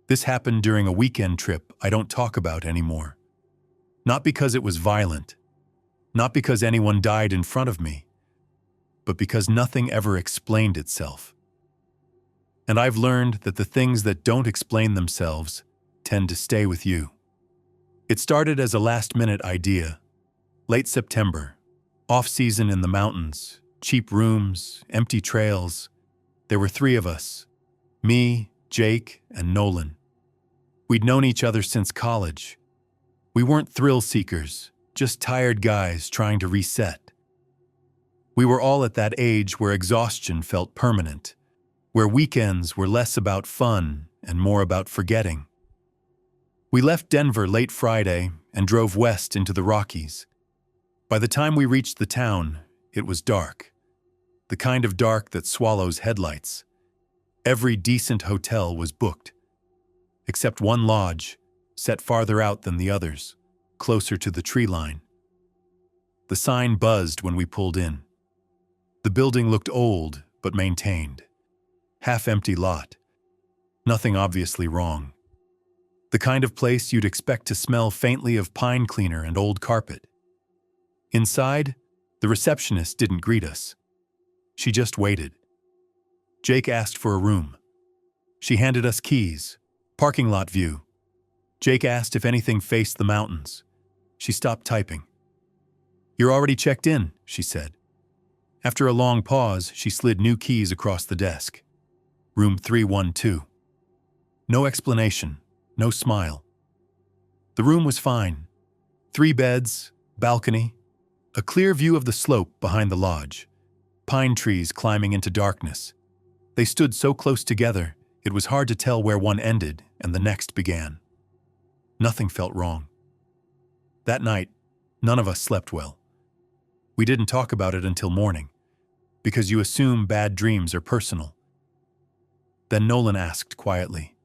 This happened during a weekend trip I don't talk about anymore. Not because it was violent, not because anyone died in front of me, but because nothing ever explained itself. And I've learned that the things that don't explain themselves tend to stay with you. It started as a last-minute idea. Late September, off-season in the mountains, cheap rooms, empty trails. There were 3 of us, me, Jake, and Nolan. We'd known each other since college. We weren't thrill seekers, just tired guys trying to reset. We were all at that age where exhaustion felt permanent, where weekends were less about fun and more about forgetting. We left Denver late Friday and drove west into the Rockies. By the time we reached the town, it was dark. The kind of dark that swallows headlights. Every decent hotel was booked, except one lodge, set farther out than the others, closer to the tree line. The sign buzzed when we pulled in. The building looked old, but maintained. Half-empty lot. Nothing obviously wrong. The kind of place you'd expect to smell faintly of pine cleaner and old carpet. Inside, the receptionist didn't greet us. She just waited. Jake asked for a room. She handed us keys, parking lot view. Jake asked if anything faced the mountains. She stopped typing. "You're already checked in," she said. After a long pause, she slid new keys across the desk. Room 312. No explanation, no smile. The room was fine. 3 beds, balcony, a clear view of the slope behind the lodge, pine trees climbing into darkness. They stood so close together, it was hard to tell where one ended and the next began. Nothing felt wrong. That night, none of us slept well. We didn't talk about it until morning, because you assume bad dreams are personal. Then Nolan asked quietly,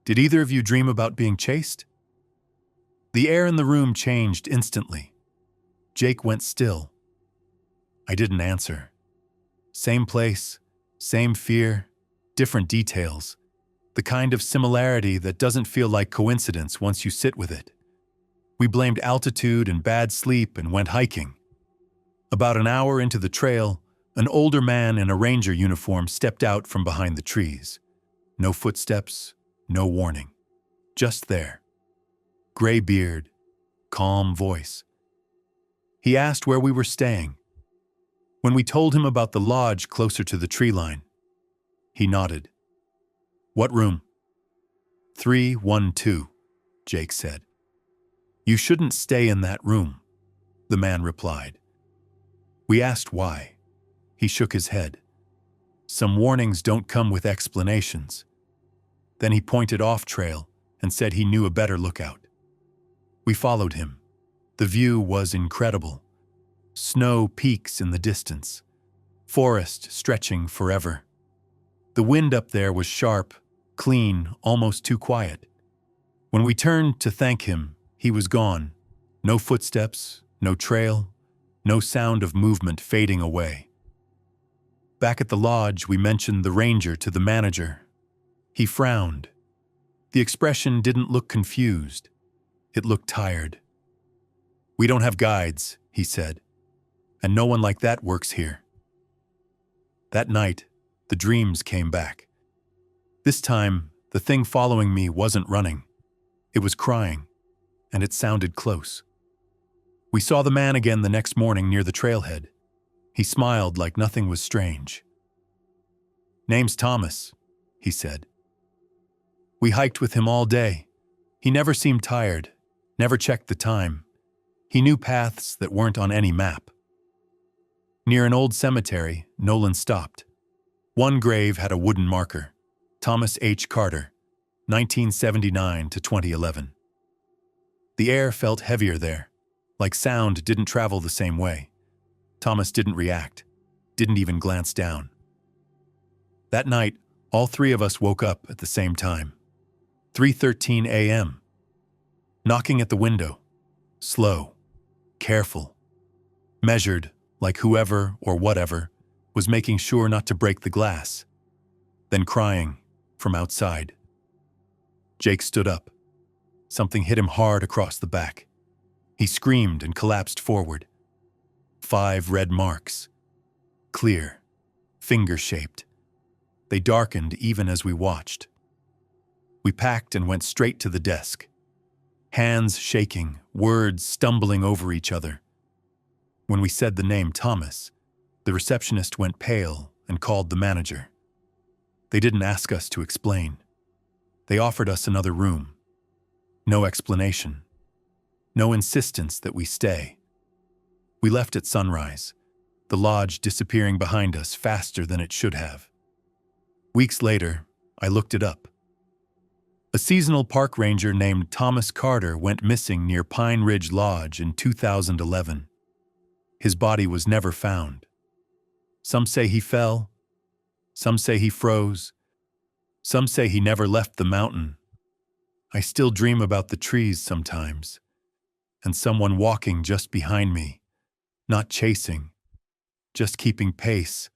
"Did either of you dream about being chased?" The air in the room changed instantly. Jake went still. I didn't answer. Same place, same fear, different details. The kind of similarity that doesn't feel like coincidence once you sit with it. We blamed altitude and bad sleep and went hiking. About an hour into the trail, an older man in a ranger uniform stepped out from behind the trees. No footsteps, no warning. Just there. Gray beard, calm voice. He asked where we were staying. When we told him about the lodge closer to the tree line, he nodded. "What room?" 312, Jake said. "You shouldn't stay in that room," the man replied. We asked why. He shook his head. "Some warnings don't come with explanations." Then he pointed off trail and said he knew a better lookout. We followed him. The view was incredible. Snow peaks in the distance. Forest stretching forever. The wind up there was sharp, clean, almost too quiet. When we turned to thank him, he was gone. No footsteps, no trail, no sound of movement fading away. Back at the lodge, we mentioned the ranger to the manager. He frowned. The expression didn't look confused. It looked tired. "We don't have guides," he said, "and no one like that works here." That night, the dreams came back. This time, the thing following me wasn't running. It was crying, and it sounded close. We saw the man again the next morning near the trailhead. He smiled like nothing was strange. "Name's Thomas," he said. We hiked with him all day. He never seemed tired, never checked the time. He knew paths that weren't on any map. Near an old cemetery, Nolan stopped. One grave had a wooden marker, Thomas H. Carter, 1979 to 2011. The air felt heavier there, like sound didn't travel the same way. Thomas didn't react, didn't even glance down. That night, all 3 of us woke up at the same time. 3:13 a.m. Knocking at the window. Slow, careful, measured like whoever or whatever was making sure not to break the glass. Then crying from outside. Jake stood up. Something hit him hard across the back. He screamed and collapsed forward. 5 red marks. Clear. Finger-shaped. They darkened even as we watched. We packed and went straight to the desk. Hands shaking, words stumbling over each other. When we said the name Thomas, the receptionist went pale and called the manager. They didn't ask us to explain. They offered us another room. No explanation. No insistence that we stay. We left at sunrise, the lodge disappearing behind us faster than it should have. Weeks later, I looked it up. A seasonal park ranger named Thomas Carter went missing near Pine Ridge Lodge in 2011. His body was never found. Some say he fell. Some say he froze. Some say he never left the mountain. I still dream about the trees sometimes, and someone walking just behind me, not chasing, just keeping pace,